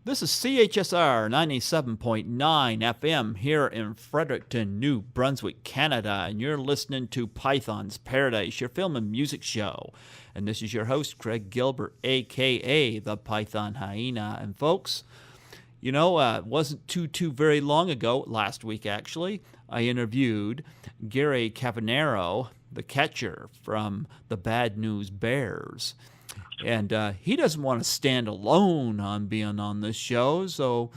This is CHSR 97.9 FM here in Fredericton, New Brunswick, Canada, and you're listening to Python's Paradise, your film and music show. And this is your host, Craig Gilbert, aka the Python Hyena. And folks, it wasn't too very long ago, last week actually, I interviewed Gary Cavanero, the catcher from the Bad News Bears. And he doesn't want to stand alone on being on this show, so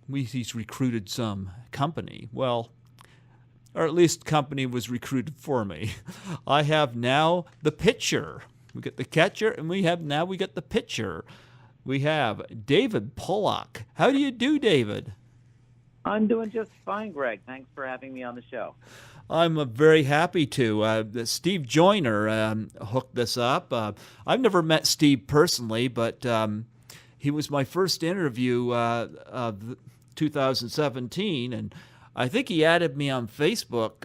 he's recruited some company. Well, or at least company was recruited for me. I have now the pitcher. We get the catcher, and we got the pitcher. We have David Pollock. How do you do, David? I'm doing just fine, Greg. Thanks for having me on the show. I'm very happy to. Steve Joyner hooked this up. I've never met Steve personally, but he was my first interview of 2017, and I think he added me on Facebook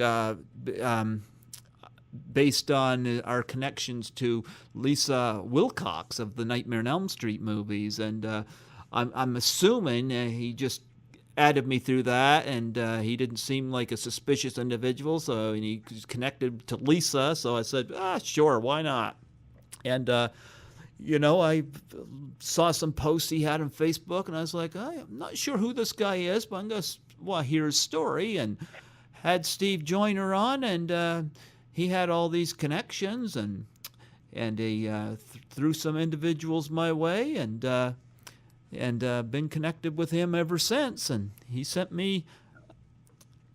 based on our connections to Lisa Wilcox of the Nightmare on Elm Street movies, and I'm assuming he just added me through that, and he didn't seem like a suspicious individual, so he was connected to Lisa, so I said, sure, why not? And, I saw some posts he had on Facebook, and I was like, I'm not sure who this guy is, but I'm going to hear his story, and had Steve Joyner on, and he had all these connections, and he threw some individuals my way, and been connected with him ever since. And he sent me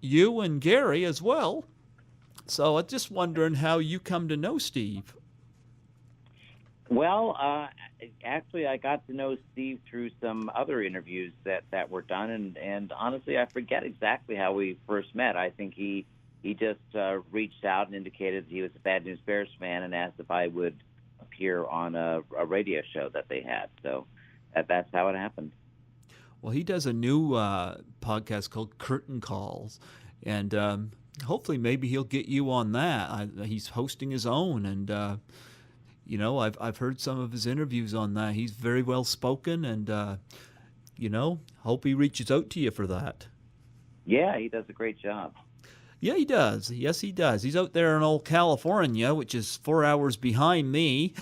you and Gary as well. So I'm just wondering how you come to know Steve. Well, actually, I got to know Steve through some other interviews that were done, and honestly, I forget exactly how we first met. I think he just reached out and indicated he was a Bad News Bears fan and asked if I would appear on a radio show that they had. So that's how it happened. Well, he does a new podcast called Curtain Calls, and hopefully maybe he'll get you on that. He's hosting his own, and I've heard some of his interviews on that. He's very well spoken, and hope he reaches out to you for that. Yeah, he does a great job. Yeah, he does. Yes, he does. He's out there in old California, which is 4 hours behind me.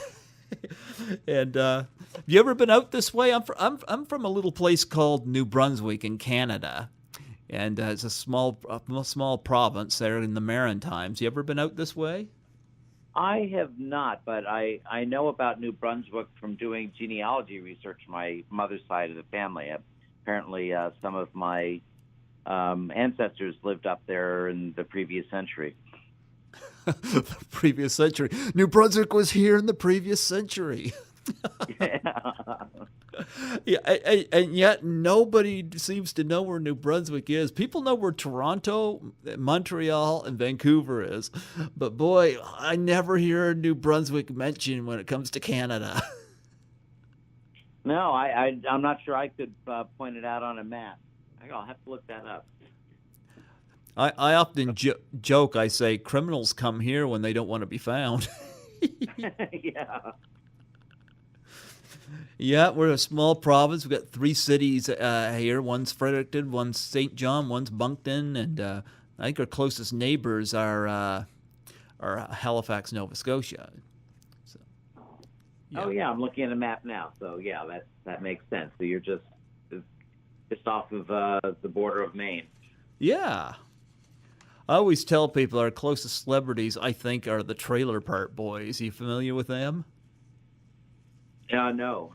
And have you ever been out this way? I'm from a little place called New Brunswick in Canada, and it's a small province there in the Maritimes. You ever been out this way? I have not, but I know about New Brunswick from doing genealogy research on my mother's side of the family. Apparently, some of my ancestors lived up there in the previous century. The previous century. New Brunswick was here in the previous century. Yeah, and yet nobody seems to know where New Brunswick is. People know where Toronto, Montreal, and Vancouver is, but boy, I never hear New Brunswick mentioned when it comes to Canada. No, I'm not sure I could point it out on a map. I'll have to look that up. I often joke, I say, criminals come here when they don't want to be found. Yeah. Yeah, we're a small province. We've got 3 cities here. One's Fredericton, one's St. John, one's Moncton, and I think our closest neighbors are Halifax, Nova Scotia. So, yeah. Oh, yeah, I'm looking at a map now. So, yeah, that makes sense. So you're just off of the border of Maine. Yeah. I always tell people our closest celebrities, I think, are the Trailer Park Boys. Are you familiar with them? No.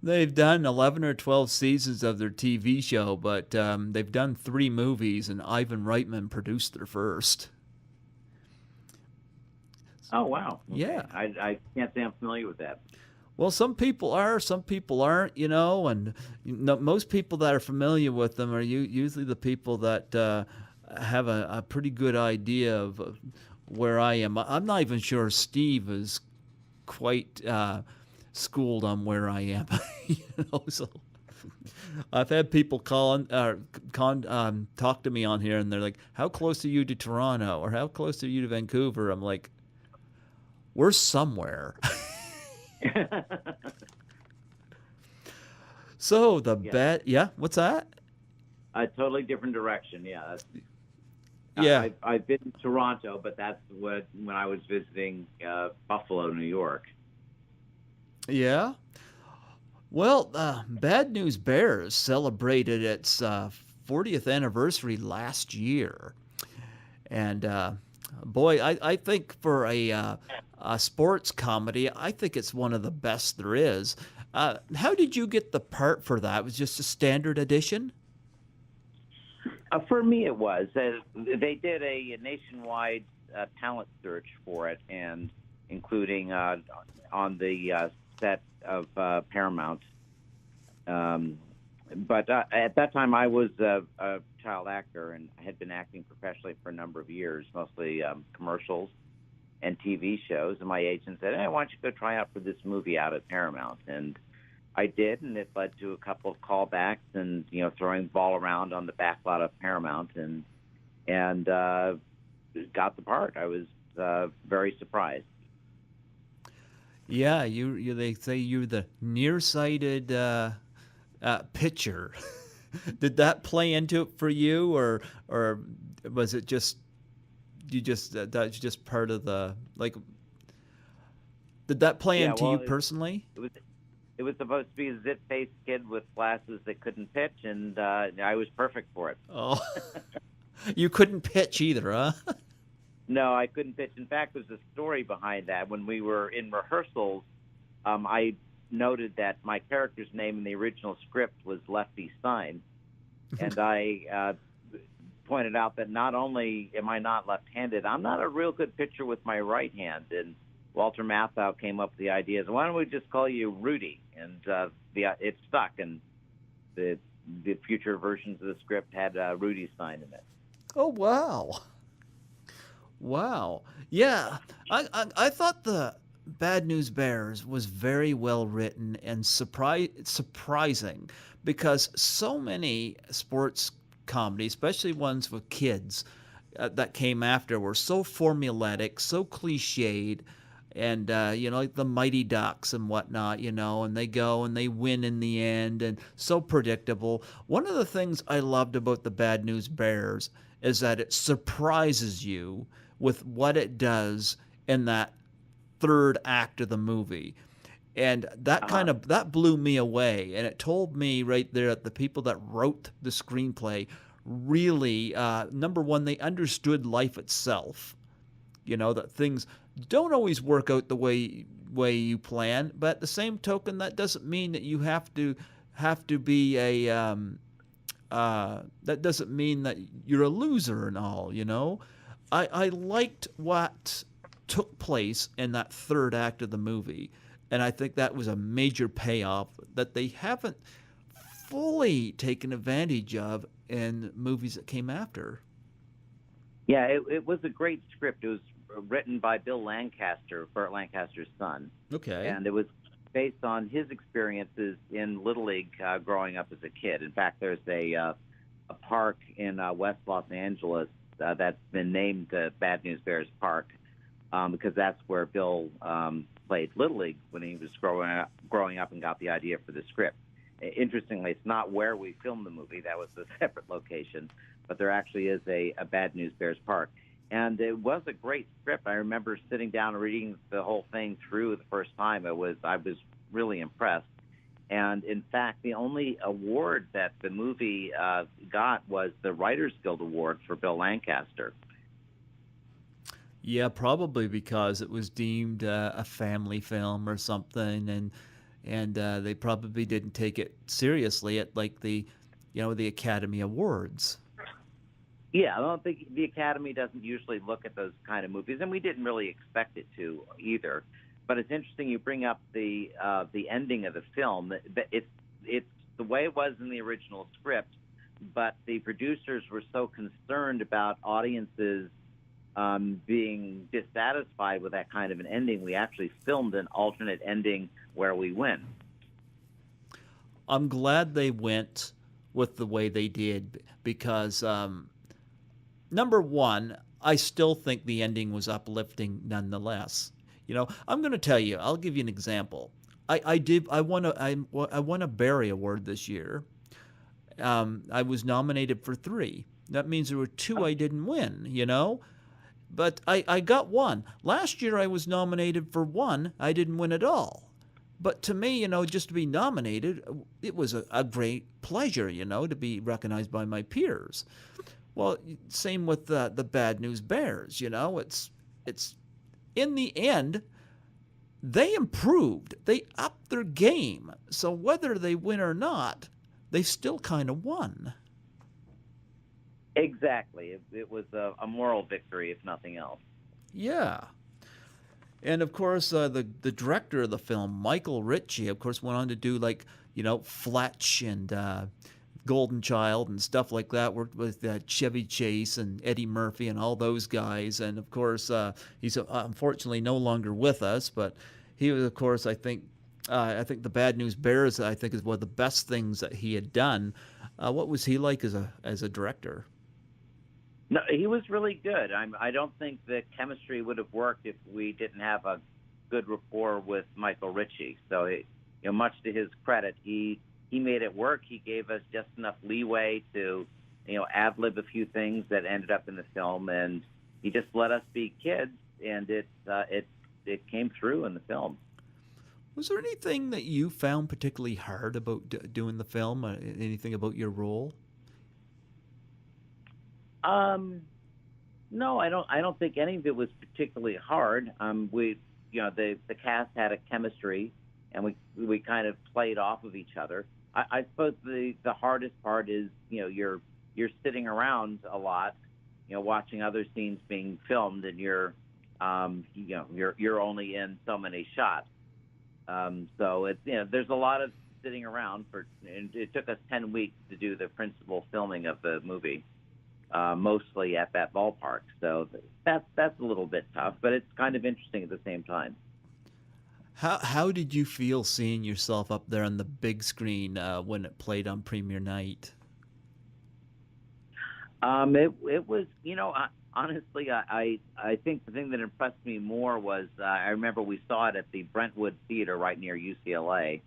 They've done 11 or 12 seasons of their TV show, but they've done 3 movies, and Ivan Reitman produced their first. Oh, wow. Okay. Yeah. I can't say I'm familiar with that. Well, some people are, some people aren't, and most people that are familiar with them are usually the people that have a pretty good idea of where I am. I'm not even sure Steve is quite schooled on where I am. So I've had people talk to me on here, and they're like, "How close are you to Toronto?" or "How close are you to Vancouver?" I'm like, "We're somewhere." So the Yeah, yeah, what's that? a totally different direction. Yeah, Yeah, I've been to Toronto, but that's when I was visiting Buffalo, New York. yeah. Well, Bad News Bears celebrated its 40th anniversary last year, and boy, I think for a sports comedy, I think it's one of the best there is. How did you get the part for that? It was just a standard edition? For me, it was. They did a nationwide talent search for it, and including on the set of Paramount. Um, but at that time, I was a child actor, and I had been acting professionally for a number of years, mostly commercials and TV shows. And my agent said, "Hey, why don't you go try out for this movie out at Paramount?" And I did, and it led to a couple of callbacks and throwing the ball around on the back lot of Paramount, and got the part. I was very surprised. Yeah, you they say you're the nearsighted pitcher. Did that play into it for you, or was it just you just that's just part of the like? Did that play Yeah, into you well, personally? it was it was supposed to be a zit-faced kid with glasses that couldn't pitch, and I was perfect for it. Oh, you couldn't pitch either, huh? No, I couldn't pitch. In fact, there's a story behind that. When we were in rehearsals, I noted that my character's name in the original script was Lefty Stein, and I pointed out that not only am I not left-handed, I'm not a real good pitcher with my right hand. And Walter Matthau came up with the idea: why don't we just call you Rudy? And it stuck, and the future versions of the script had Rudy Stein in it. Oh wow. Wow. Yeah. I thought the Bad News Bears was very well written and surprising because so many sports comedies, especially ones with kids that came after, were so formulaic, so cliched, and like the Mighty Ducks and whatnot, and they go and they win in the end, and so predictable. One of the things I loved about the Bad News Bears is that it surprises you with what it does in that third act of the movie. And that Uh-huh. that blew me away, and it told me right there that the people that wrote the screenplay really, number one, they understood life itself. That things don't always work out the way you plan, but at the same token, that doesn't mean that you have to be a that doesn't mean that you're a loser and all. I liked what took place in that third act of the movie, and I think that was a major payoff that they haven't fully taken advantage of in movies that came after. Yeah, it was a great script. It was written by Bill Lancaster, Burt Lancaster's son, Okay. and it was based on his experiences in Little League growing up as a kid. In fact, there's a park in West Los Angeles that's been named Bad News Bears Park because that's where Bill played Little League when he was growing up and got the idea for the script. Interestingly, it's not where we filmed the movie. That was a separate location, but there actually is a Bad News Bears Park. And it was a great script. I remember sitting down and reading the whole thing through the first time. I was really impressed. And in fact, the only award that the movie got was the Writers Guild Award for Bill Lancaster. Yeah, probably because it was deemed a family film or something, and they probably didn't take it seriously at like the Academy Awards. Yeah, I don't think the Academy doesn't usually look at those kind of movies, and we didn't really expect it to either. But it's interesting you bring up the ending of the film. It's the way it was in the original script, but the producers were so concerned about audiences being dissatisfied with that kind of an ending. We actually filmed an alternate ending where we win. I'm glad they went with the way they did because number one, I still think the ending was uplifting nonetheless. I'm going to tell you, I'll give you an example. I did. I won a Barry Award this year. I was nominated for 3. That means there were 2 I didn't win, you know? But I got 1. Last year I was nominated for 1. I didn't win at all. But to me, you know, just to be nominated, it was a great pleasure, you know, to be recognized by my peers. Well, same with the Bad News Bears, you know? It's in the end, they improved. They upped their game. So whether they win or not, they still kind of won. Exactly. It was a moral victory, if nothing else. Yeah. And of course, the director of the film, Michael Ritchie, of course, went on to do like, you know, Fletch and Golden Child and stuff like that. Worked with Chevy Chase and Eddie Murphy and all those guys. And of course, he's unfortunately no longer with us. But he was, of course, I think the Bad News Bears, I think, is one of the best things that he had done. What was he like as a director? No, he was really good. I don't think the chemistry would have worked if we didn't have a good rapport with Michael Ritchie. So, much to his credit, he made it work. He gave us just enough leeway to, ad-lib a few things that ended up in the film, and he just let us be kids, and it came through in the film. Was there anything that you found particularly hard about doing the film? Anything about your role? No, I don't think any of it was particularly hard. The cast had a chemistry, and we kind of played off of each other. I suppose the hardest part is, you're sitting around a lot, watching other scenes being filmed, and you're only in so many shots. So it's, there's a lot of sitting around and it took us 10 weeks to do the principal filming of the movie. Mostly at that ballpark. So that's a little bit tough, but it's kind of interesting at the same time. How did you feel seeing yourself up there on the big screen when it played on premiere night? It was, honestly, I think the thing that impressed me more was I remember we saw it at the Brentwood Theater right near UCLA,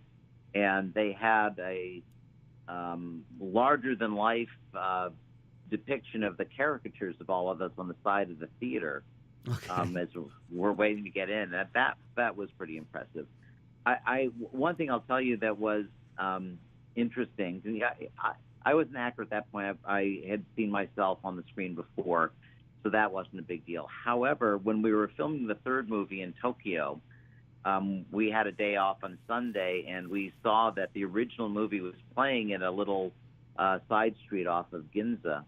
and they had a larger than life depiction of the caricatures of all of us on the side of the theater. Okay. As we're waiting to get in. That was pretty impressive. One thing I'll tell you that was interesting. I was an actor at that point. I had seen myself on the screen before, so that wasn't a big deal. However, when we were filming the third movie in Tokyo, we had a day off on Sunday, and we saw that the original movie was playing in a little side street off of Ginza,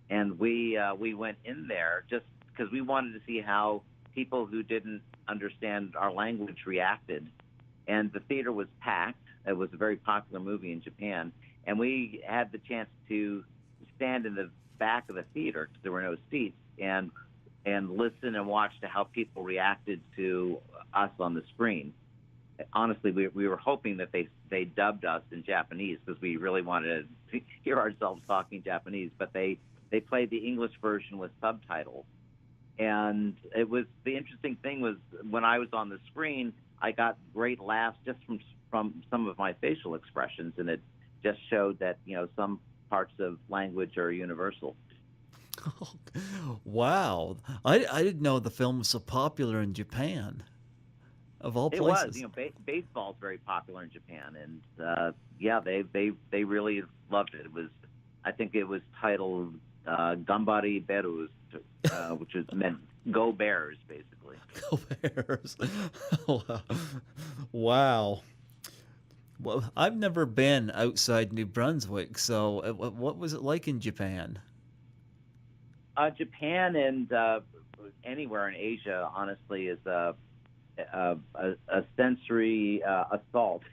and we went in there just because we wanted to see how people who didn't understand our language reacted. And the theater was packed. It was a very popular movie in Japan, and we had the chance to stand in the back of the theater because there were no seats and listen and watch to how people reacted to us on the screen. Honestly, we were hoping that they dubbed us in Japanese because we really wanted to hear ourselves talking Japanese, but they played the English version with subtitles. And it was, the interesting thing was when I was on the screen, I got great laughs just from some of my facial expressions, and it just showed that, some parts of language are universal. Wow. I didn't know the film was so popular in Japan. Of all places. It was, baseball is very popular in Japan, and they really loved it. It was, I think it was titled Gambari Berus, which meant "Go Bears," basically. Go Bears! Wow. Well, I've never been outside New Brunswick, so what was it like in Japan? Japan and anywhere in Asia, honestly, is a sensory assault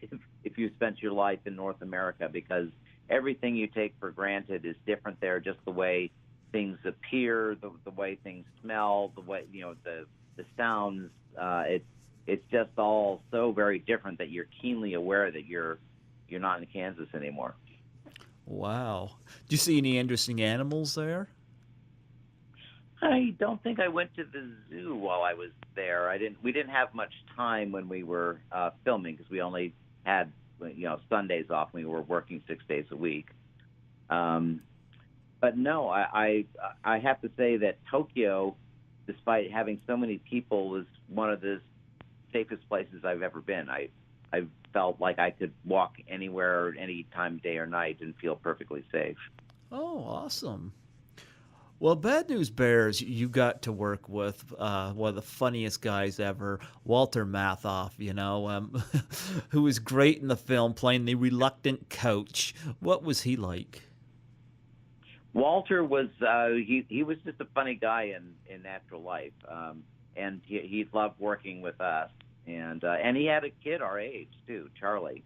if you spent your life in North America, because everything you take for granted is different there. Just the way things appear, the way things smell, the way the sounds. It's just all so very different that you're keenly aware that you're not in Kansas anymore. Wow. Do you see any interesting animals there? I don't think I went to the zoo while I was there. We didn't have much time when we were filming because we only had Sundays off. We were working 6 days a week. But no, I have to say that Tokyo, despite having so many people, was one of the safest places I've ever been. I felt like I could walk anywhere, any time, day or night, and feel perfectly safe. Oh, awesome. Well, Bad News Bears, you got to work with one of the funniest guys ever, Walter Matthau, who was great in the film playing the reluctant coach. What was he like? Walter was he was just a funny guy in natural life, and he loved working with us, and he had a kid our age too, Charlie,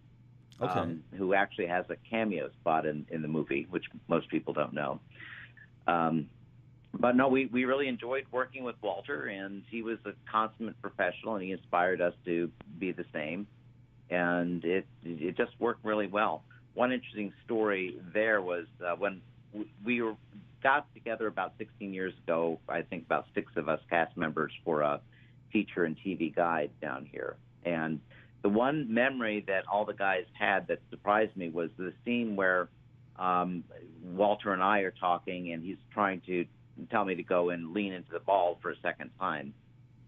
who actually has a cameo spot in the movie, which most people don't know. But no, we really enjoyed working with Walter, and he was a consummate professional, and he inspired us to be the same, and it just worked really well. One interesting story there was when we got together about 16 years ago. I think about 6 of us cast members for a feature and TV guide down here. And the one memory that all the guys had that surprised me was the scene where Walter and I are talking, and he's trying to tell me to go and lean into the ball for a second time.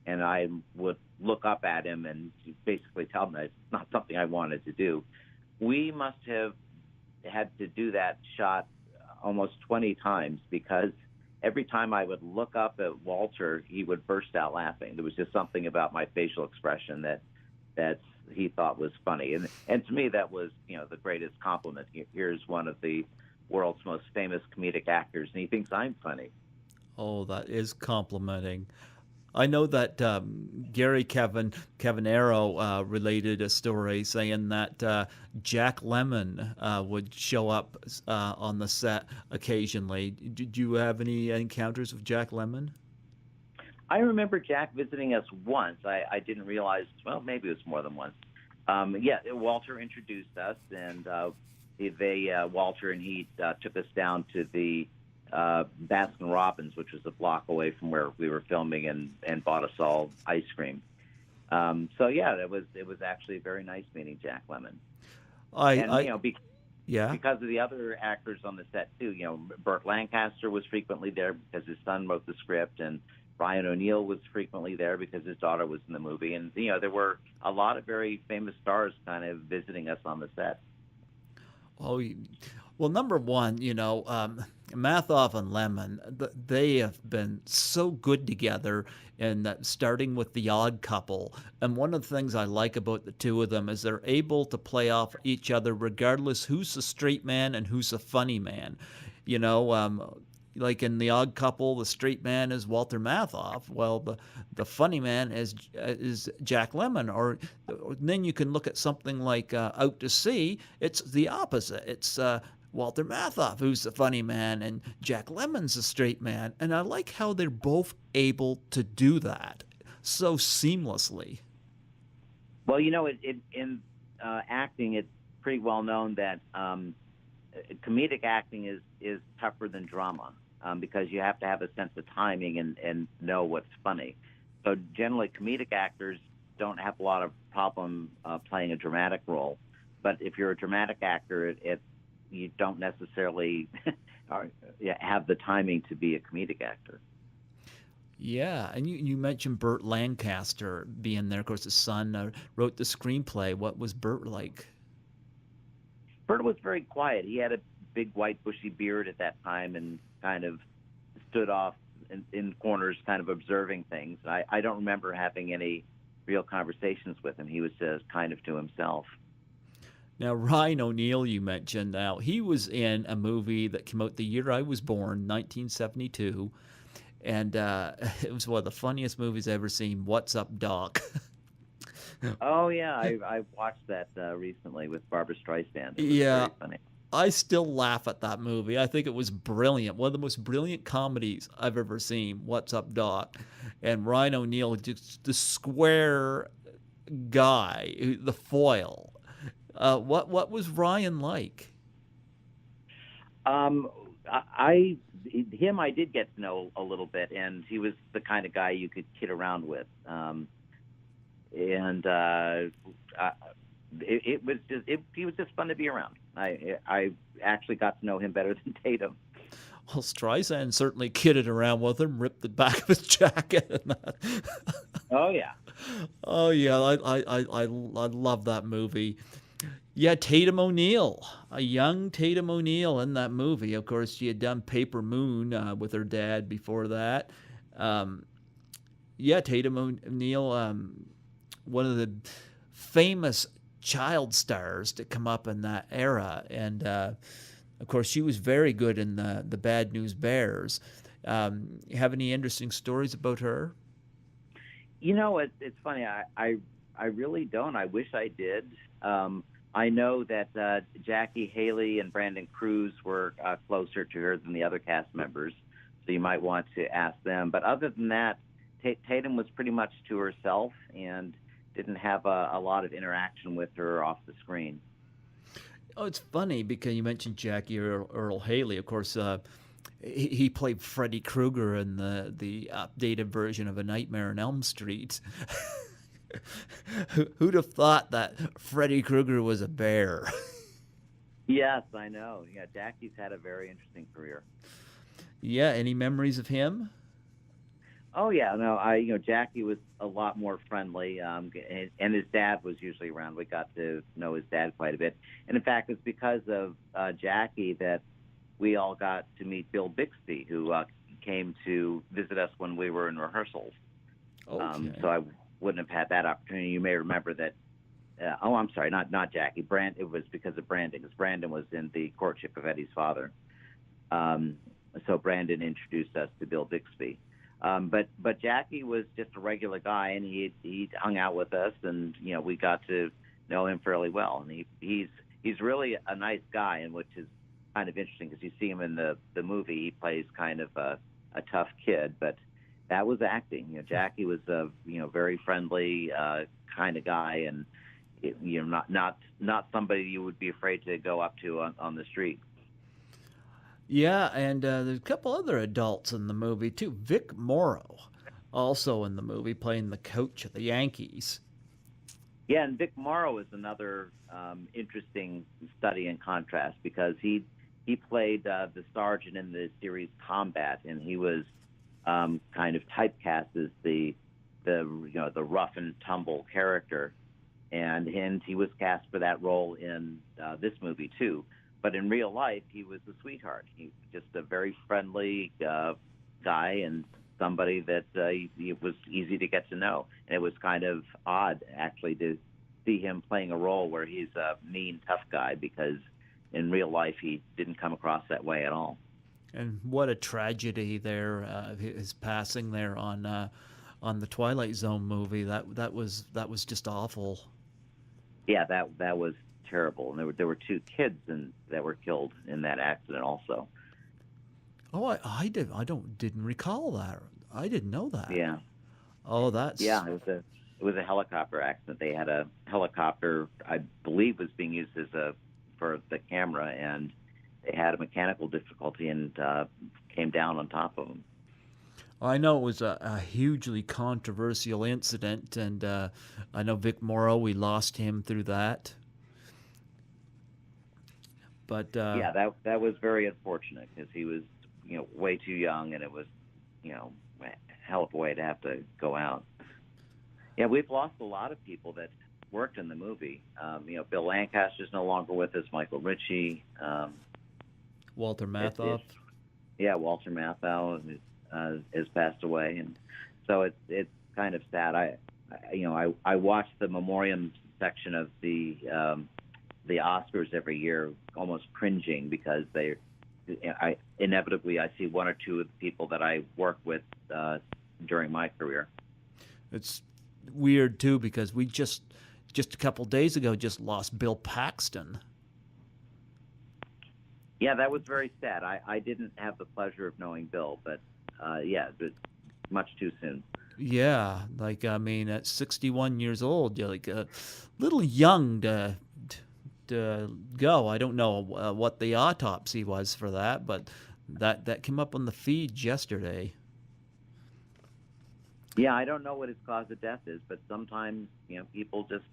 And I would look up at him and basically tell him that it's not something I wanted to do. We must have had to do that shot almost 20 times because every time I would look up at Walter, he would burst out laughing. There was just something about my facial expression that he thought was funny. And to me, that was, the greatest compliment. Here's one of the world's most famous comedic actors, and he thinks I'm funny. Oh, that is complimenting. I know that Gary Cavanero related a story saying that Jack Lemmon would show up on the set occasionally. Did you have any encounters with Jack Lemmon? I remember Jack visiting us once. I didn't realize, well, maybe it was more than once. Walter introduced us, and Walter and he took us down to the Baskin Robbins, which was a block away from where we were filming, and bought us all ice cream. It was actually very nice meeting Jack Lemmon. Because of the other actors on the set too. Burt Lancaster was frequently there because his son wrote the script, and Ryan O'Neal was frequently there because his daughter was in the movie, and there were a lot of very famous stars kind of visiting us on the set. Oh, well, number one, Matthau and Lemmon, they have been so good together, and starting with The Odd Couple. And one of the things I like about the two of them is they're able to play off each other regardless who's the straight man and who's the funny man. Like in The Odd Couple, the straight man is Walter Matthau. Well, the funny man is Jack Lemmon. Or then you can look at something like Out to Sea. It's the opposite. It's Walter Matthau who's the funny man, and Jack Lemmon's the straight man. And I like how they're both able to do that so seamlessly. Well, in acting, it's pretty well known that comedic acting is tougher than drama. Because you have to have a sense of timing and know what's funny. So generally, comedic actors don't have a lot of problem playing a dramatic role. But if you're a dramatic actor, you don't necessarily have the timing to be a comedic actor. Yeah, and you mentioned Burt Lancaster being there. Of course, his son wrote the screenplay. What was Burt like? Burt was very quiet. He had a big white bushy beard at that time and kind of stood off in corners, kind of observing things. I don't remember having any real conversations with him. He was just kind of to himself. Now, Ryan O'Neal, you mentioned, now he was in a movie that came out the year I was born, 1972, and it was one of the funniest movies I've ever seen, What's Up, Doc? Oh, yeah, I watched that recently with Barbra Streisand. It was very funny. I still laugh at that movie. I think it was brilliant. One of the most brilliant comedies I've ever seen, What's Up, Doc? And Ryan O'Neal, just the square guy, the foil. What was Ryan like? I him I did get to know a little bit, and he was the kind of guy you could kid around with. It was just he was just fun to be around. I actually got to know him better than Tatum. Well, Streisand certainly kidded around with him, ripped the back of his jacket and that. Oh yeah. Oh yeah, I love that movie. Yeah, Tatum O'Neal, a young Tatum O'Neal in that movie. Of course, she had done Paper Moon with her dad before that. Yeah, Tatum O'Neal, one of the famous child stars to come up in that era, and of course, she was very good in the Bad News Bears. Have any interesting stories about her? It's funny. I really don't. I wish I did. I know that Jackie Haley and Brandon Cruz were closer to her than the other cast members, so you might want to ask them. But other than that, Tatum was pretty much to herself and didn't have a lot of interaction with her off the screen. Oh, it's funny because you mentioned Jackie Earl Haley. Of course, he played Freddy Krueger in the updated version of A Nightmare on Elm Street. Who'd have thought that Freddy Krueger was a bear? Yes, I know. Yeah, Jackie's had a very interesting career. Yeah, any memories of him? Oh yeah, no, Jackie was a lot more friendly, and his dad was usually around. We got to know his dad quite a bit, and in fact, it's because of Jackie that we all got to meet Bill Bixby, who came to visit us when we were in rehearsals. Okay. So I wouldn't have had that opportunity. You may remember that. I'm sorry, not Jackie. It was because of Brandon, because Brandon was in the courtship of Eddie's father. So Brandon introduced us to Bill Bixby. But Jackie was just a regular guy, and he hung out with us, and we got to know him fairly well. And he's really a nice guy, and which is kind of interesting because you see him in the movie. He plays kind of a tough kid, but that was acting. Jackie was a very friendly kind of guy, and not somebody you would be afraid to go up to on the street. Yeah, and there's a couple other adults in the movie too. Vic Morrow, also in the movie, playing the coach of the Yankees. Yeah, and Vic Morrow is another interesting study in contrast because he played the sergeant in the series Combat, and he was kind of typecast as the rough and tumble character, and he was cast for that role in this movie too. But in real life, he was a sweetheart. He was just a very friendly guy and somebody that it was easy to get to know. And it was kind of odd, actually, to see him playing a role where he's a mean, tough guy, because in real life, he didn't come across that way at all. And what a tragedy there, his passing there on the Twilight Zone movie. That was just awful. Yeah, that was terrible, and there were two kids that were killed in that accident also. Oh, I didn't recall that. I didn't know that. Yeah. Oh, that's it was a helicopter accident. They had a helicopter, I believe, was being used for the camera, and they had a mechanical difficulty and came down on top of them. I know it was a hugely controversial incident, and I know Vic Morrow. We lost him through that. But yeah, that was very unfortunate because he was way too young, and it was a hell of a way to have to go out. Yeah, we've lost a lot of people that worked in the movie. Bill Lancaster's no longer with us. Michael Ritchie, Walter Matthau. Walter Matthau has passed away, and so it's kind of sad. I watched the memoriam section of the Oscars every year, almost cringing because inevitably I see one or two of the people that I worked with during my career. It's weird too because we just a couple days ago just lost Bill Paxton. Yeah, that was very sad. I didn't have the pleasure of knowing Bill, but it was much too soon. Yeah, at 61 years old, you're like a little young to go. I don't know what the autopsy was for that, but That came up on the feed yesterday. Yeah, I don't know what his cause of death is, but sometimes people just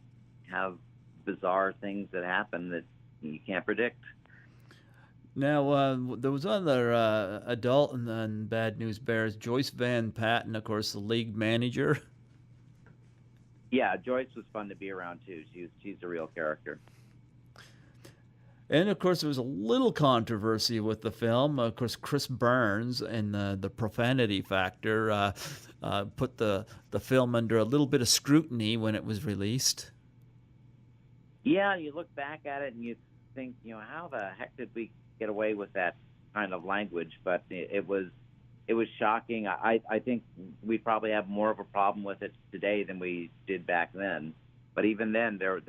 have bizarre things that happen that you can't predict. Now, there was other adult and Bad News Bears. Joyce Van Patten, of course, the league manager. Yeah, Joyce was fun to be around too. She's a real character. And of course, there was a little controversy with the film. Of course, Chris Burns and the profanity factor put the film under a little bit of scrutiny when it was released. Yeah, you look back at it and you think, how the heck did we get away with that kind of language? But it was shocking. I think we probably have more of a problem with it today than we did back then. But even then, there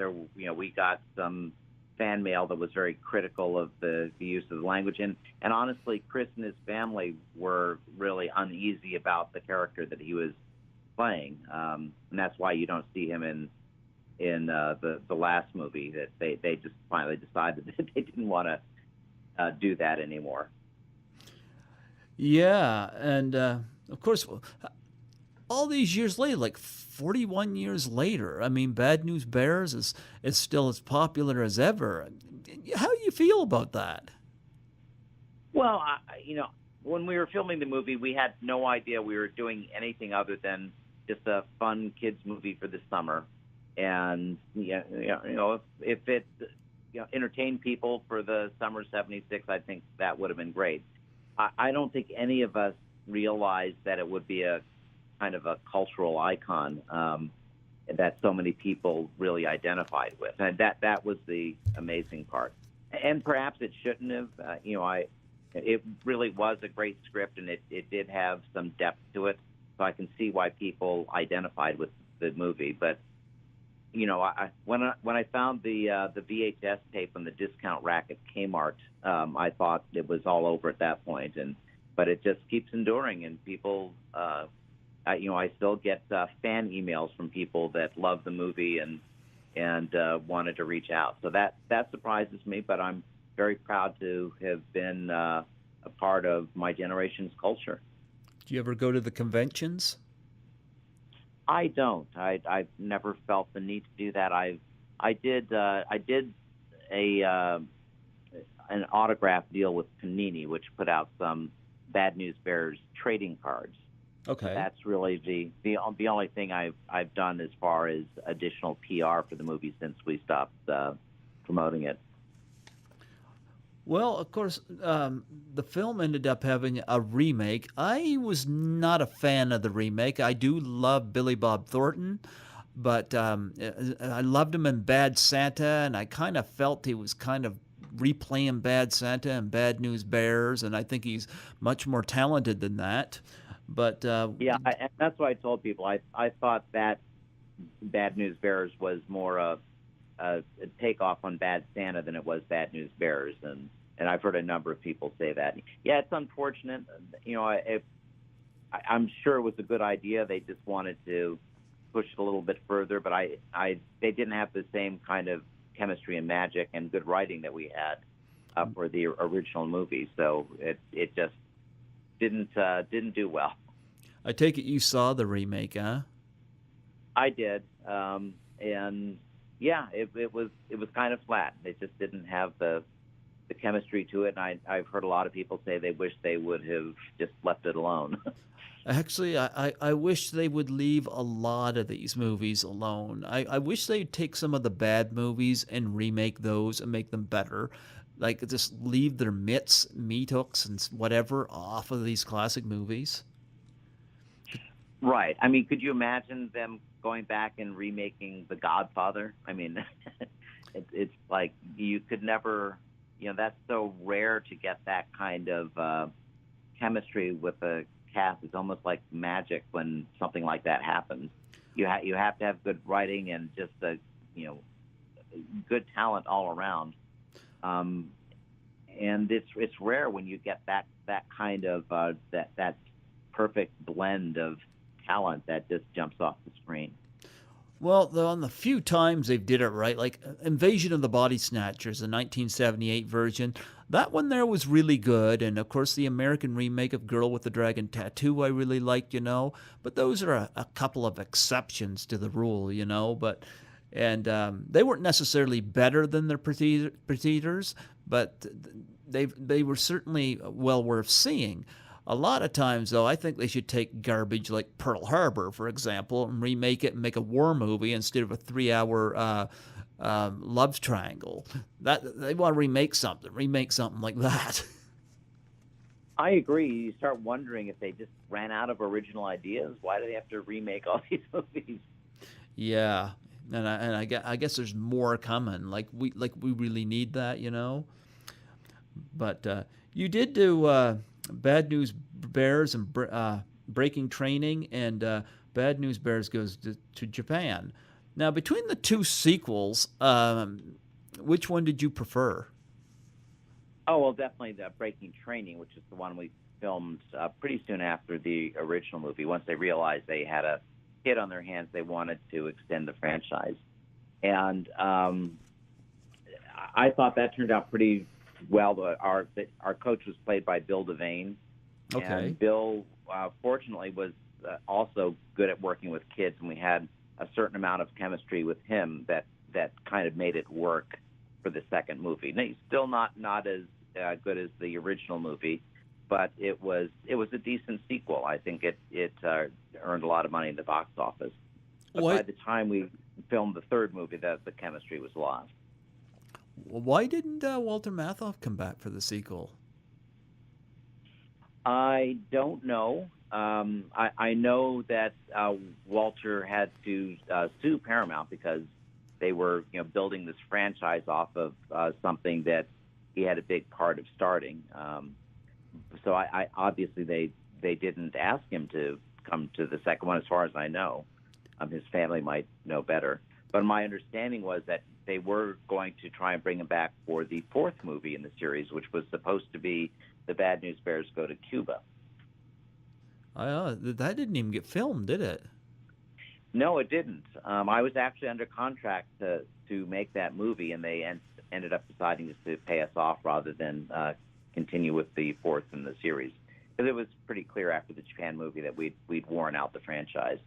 we got some fan mail that was very critical of the use of the language, and honestly, Chris and his family were really uneasy about the character that he was playing, and that's why you don't see him in the last movie. That they just finally decided that they didn't want to do that anymore. Yeah, and of course, all these years later, like 41 years later, I mean, Bad News Bears is still as popular as ever. How do you feel about that? Well, when we were filming the movie, we had no idea we were doing anything other than just a fun kids movie for the summer, and if it entertained people for the summer '76, I think that would have been great. I don't think any of us realized that it would be a kind of a cultural icon that so many people really identified with, and that was the amazing part. And perhaps it shouldn't have. It really was a great script, and it did have some depth to it, so I can see why people identified with the movie. But when I found the VHS tape on the discount rack at Kmart, I thought it was all over at that point. But it just keeps enduring, and people, I still get fan emails from people that love the movie and wanted to reach out. So that surprises me, but I'm very proud to have been a part of my generation's culture. Do you ever go to the conventions? I don't. I've never felt the need to do that. I did an autograph deal with Panini, which put out some Bad News Bears trading cards. Okay. That's really the only thing I've done as far as additional PR for the movie since we stopped promoting it. Well, of course, the film ended up having a remake. I was not a fan of the remake. I do love Billy Bob Thornton, but I loved him in Bad Santa, and I kind of felt he was kind of replaying Bad Santa and Bad News Bears, and I think he's much more talented than that. But yeah, and that's what I told people. I thought that Bad News Bears was more a takeoff on Bad Santa than it was Bad News Bears, and I've heard a number of people say that. Yeah, it's unfortunate. I'm sure it was a good idea. They just wanted to push it a little bit further, but they didn't have the same kind of chemistry and magic and good writing that we had for the original movie. So it just didn't do well. I take it you saw the remake, huh? I did, and yeah, it was kind of flat. It just didn't have the chemistry to it, and I've heard a lot of people say they wish they would have just left it alone. Actually, I wish they would leave a lot of these movies alone. I wish they'd take some of the bad movies and remake those and make them better. Like, just leave their meat hooks and whatever off of these classic movies. Right. I mean, could you imagine them going back and remaking The Godfather? I mean, it's like you could never, that's so rare to get that kind of chemistry with a cast. It's almost like magic when something like that happens. You have to have good writing and just good talent all around. And it's rare when you get that kind of that perfect blend of talent that just jumps off the screen. Well, on the few times they've did it right, like Invasion of the Body Snatchers, the 1978 version, that one there was really good. And of course, the American remake of Girl with the Dragon Tattoo I really liked. But those are a couple of exceptions to the rule. And they weren't necessarily better than their preceders, but they were certainly well worth seeing. A lot of times, though, I think they should take garbage like Pearl Harbor, for example, and remake it and make a war movie instead of a 3-hour love triangle. That they want to remake something like that. I agree. You start wondering if they just ran out of original ideas. Why do they have to remake all these movies? Yeah, and I guess there's more coming. Like we really need that. But you did do Bad News Bears and Breaking Training, and Bad News Bears goes to Japan. Now, between the two sequels, which one did you prefer? Oh, well, definitely the Breaking Training, which is the one we filmed pretty soon after the original movie. Once they realized they had a hit on their hands, they wanted to extend the franchise. And I thought that turned out pretty well. Our coach was played by Bill Devane. Okay. And Bill, fortunately, was also good at working with kids, and we had a certain amount of chemistry with him that kind of made it work for the second movie. Now, he's still not as good as the original movie, but it was a decent sequel. I think it earned a lot of money in the box office. But by the time we filmed the third movie, the chemistry was lost. Why didn't Walter Matthau come back for the sequel? I don't know. I know that Walter had to sue Paramount because they were, building this franchise off of something that he had a big part of starting. So I obviously they didn't ask him to come to the second one, as far as I know. His family might know better. But my understanding was that they were going to try and bring him back for the fourth movie in the series, which was supposed to be The Bad News Bears Go to Cuba. That didn't even get filmed, did it? No, it didn't. I was actually under contract to make that movie, and they ended up deciding just to pay us off rather than continue with the fourth in the series. Because it was pretty clear after the Japan movie that we'd worn out the franchise.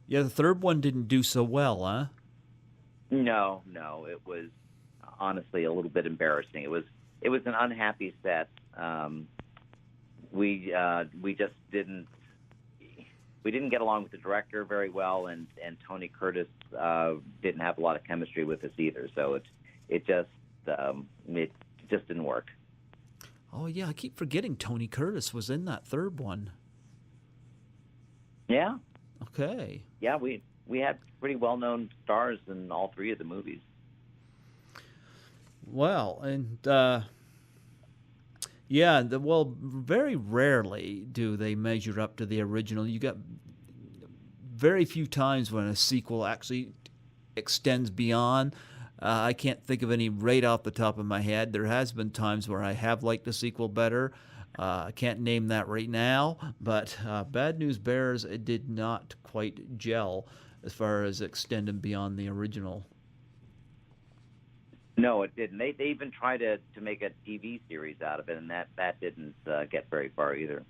Yeah, the third one didn't do so well, huh? No, it was honestly a little bit embarrassing. It was an unhappy set. We just didn't get along with the director very well, and Tony Curtis didn't have a lot of chemistry with us either. So it just didn't work. Oh yeah, I keep forgetting Tony Curtis was in that third one. Yeah. Okay. Yeah, we had pretty well-known stars in all three of the movies. Well, and very rarely do they measure up to the original. You got very few times when a sequel actually extends beyond. I can't think of any right off the top of my head. There has been times where I have liked the sequel better. I can't name that right now, but Bad News Bears, it did not quite gel as far as extending beyond the original. No, it didn't. They even tried to make a TV series out of it, and that didn't get very far either.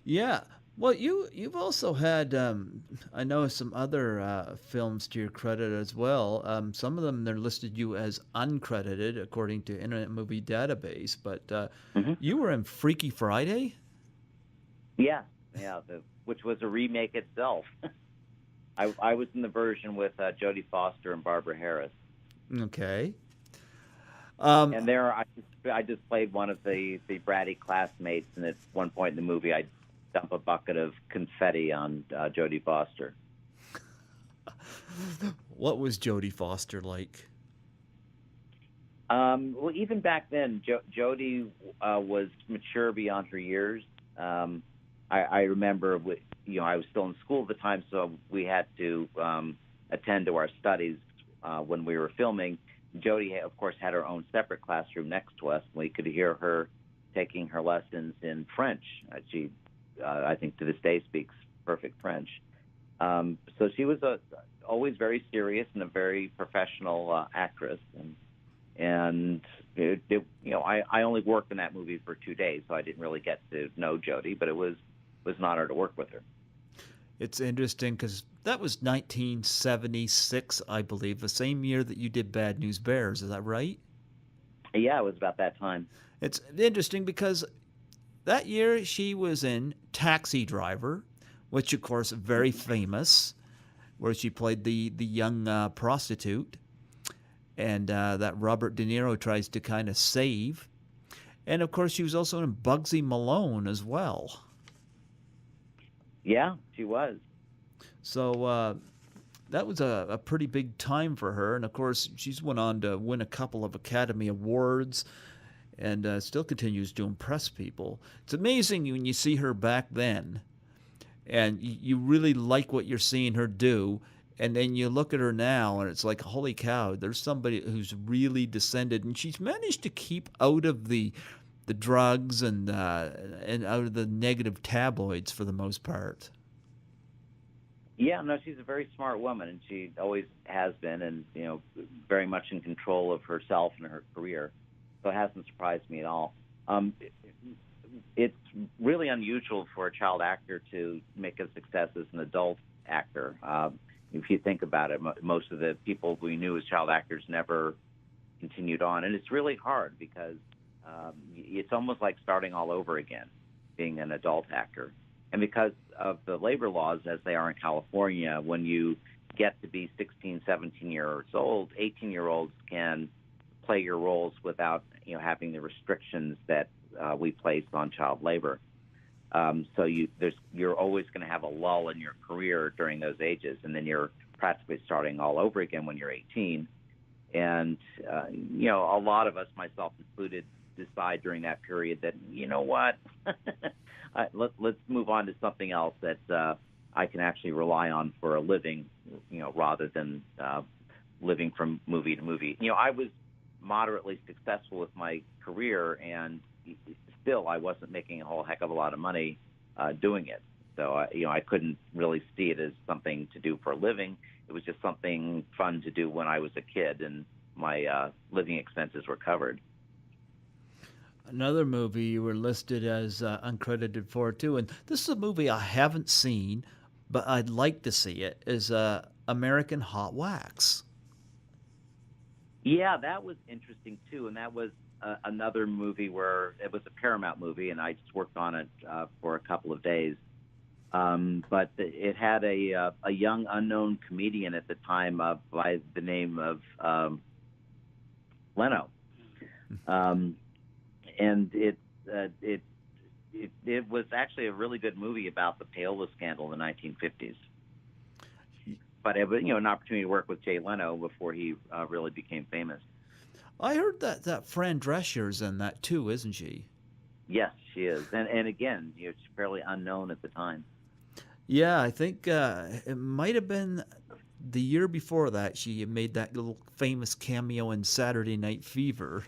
Yeah. Well, you've also had, I know, some other films to your credit as well. Some of them, they're listed you as uncredited according to Internet Movie Database, but you were in Freaky Friday? Yeah, which was a remake itself. I was in the version with Jodie Foster and Barbara Harris. Okay. And there, I just played one of the bratty classmates, and at one point in the movie, I dump a bucket of confetti on Jodie Foster. What was Jodie Foster like? Well, even back then, Jodie was mature beyond her years. I remember, I was still in school at the time, so we had to attend to our studies when we were filming. Jodie, of course, had her own separate classroom next to us. We could hear her taking her lessons in French. She, I think, to this day speaks perfect French. So she was always very serious and a very professional actress, and I only worked in that movie for 2 days, so I didn't really get to know Jodie, but it was an honor to work with her. It's interesting because that was 1976, I believe, the same year that you did Bad News Bears. Is that right? Yeah, it was about that time. It's interesting because that year she was in Taxi Driver, which of course is very famous, where she played the young prostitute, and that Robert De Niro tries to kind of save. And of course, she was also in Bugsy Malone as well. Yeah, she was. So that was a pretty big time for her. And of course, she's went on to win a couple of Academy Awards and still continues to impress people. It's amazing when you see her back then and you really like what you're seeing her do. And then you look at her now and it's like, holy cow, there's somebody who's really descended. And she's managed to keep out of the drugs and out of the negative tabloids for the most part. Yeah, no, she's a very smart woman, and she always has been, and very much in control of herself and her career. So it hasn't surprised me at all. It's really unusual for a child actor to make a success as an adult actor. If you think about it, most of the people we knew as child actors never continued on, and it's really hard because it's almost like starting all over again, being an adult actor. And because of the labor laws as they are in California, when you get to be 16, 17 years old, 18-year-olds can play your roles without having the restrictions that we place on child labor. So you're always going to have a lull in your career during those ages, and then you're practically starting all over again when you're 18. And a lot of us, myself included, decide during that period that what, let's move on to something else that I can actually rely on for a living, rather than living from movie to movie. I was moderately successful with my career, and still I wasn't making a whole heck of a lot of money doing it. So I couldn't really see it as something to do for a living. It was just something fun to do when I was a kid, and my living expenses were covered. Another movie you were listed as uncredited for too, and this is a movie I haven't seen, but I'd like to see it, is American Hot Wax. Yeah, that was interesting too, and that was another movie where it was a Paramount movie, and I just worked on it for a couple of days. But it had a young unknown comedian at the time by the name of Leno. And it was actually a really good movie about the payola scandal in the 1950s. But it was, an opportunity to work with Jay Leno before he really became famous. I heard that Fran Drescher's in that too, isn't she? Yes, she is. And again, she's fairly unknown at the time. Yeah, I think it might have been the year before that she made that little famous cameo in Saturday Night Fever.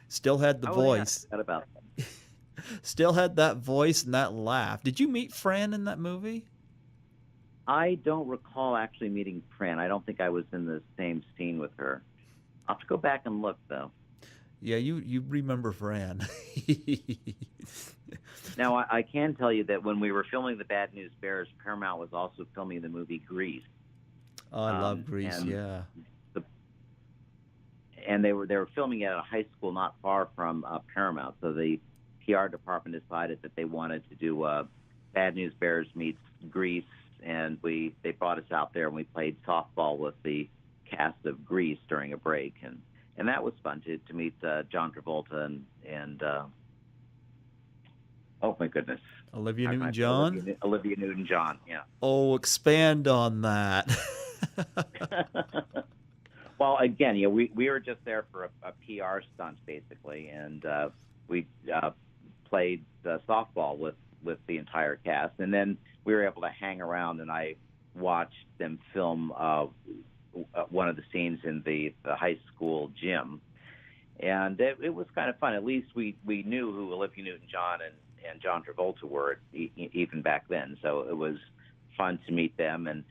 Still had the voice. Yeah, I forgot about that. Still had that voice and that laugh. Did you meet Fran in that movie? I don't recall actually meeting Fran. I don't think I was in the same scene with her. I'll have to go back and look, though. Yeah, you remember Fran. Now, I can tell you that when we were filming the Bad News Bears, Paramount was also filming the movie Grease. Oh, I love Grease, yeah. And they were filming it at a high school not far from Paramount. So the PR department decided that they wanted to do Bad News Bears meets Grease, and they brought us out there and we played softball with the cast of Grease during a break, and that was fun to meet John Travolta and oh my goodness, Olivia Newton-John. Olivia Newton-John, yeah. Oh, expand on that. Well, again, we were just there for a PR stunt, basically, and we played softball with the entire cast, and then we were able to hang around, and I watched them film one of the scenes in the high school gym, and it was kind of fun. At least we knew who Olivia Newton-John and John Travolta were even back then, so it was fun to meet them. And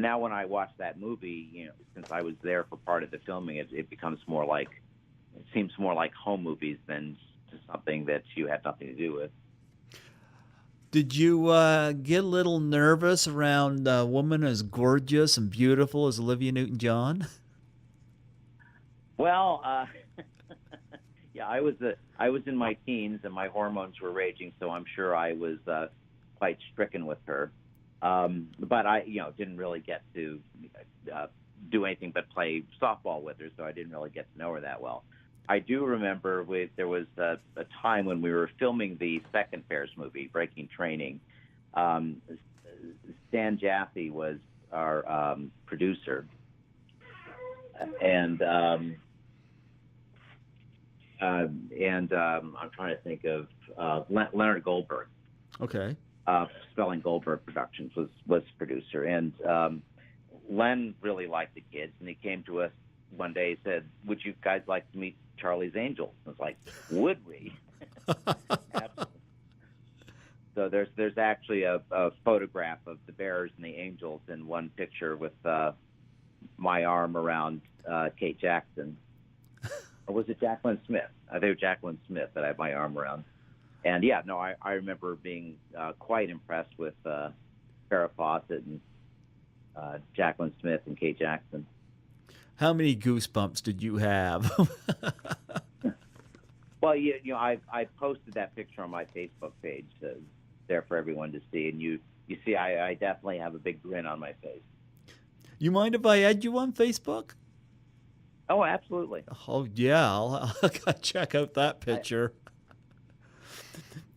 now when I watch that movie, since I was there for part of the filming, it seems more like home movies than just something that you had nothing to do with. Did you get a little nervous around a woman as gorgeous and beautiful as Olivia Newton-John? Well, yeah, I was in my teens and my hormones were raging, so I'm sure I was quite stricken with her. But I, didn't really get to do anything but play softball with her, so I didn't really get to know her that well. I do remember there was a time when we were filming the second Ferris movie, Breaking Training. Stan Jaffe was our producer, and I'm trying to think of Leonard Goldberg. Okay. Spelling Goldberg Productions was producer, and Len really liked the kids, and he came to us one day and said, "Would you guys like to meet Charlie's Angels?" I was like, "Would we?" Absolutely. So there's actually a photograph of the Bears and the Angels in one picture with my arm around Kate Jackson, or was it Jacqueline Smith? I think it was Jacqueline Smith that I had my arm around. And yeah, no, I remember being quite impressed with Farrah Fawcett and Jacqueline Smith and Kate Jackson. How many goosebumps did you have? Well, I posted that picture on my Facebook page there for everyone to see, and you see I definitely have a big grin on my face. You mind if I add you on Facebook? Oh, absolutely. Oh yeah, I'll check out that picture.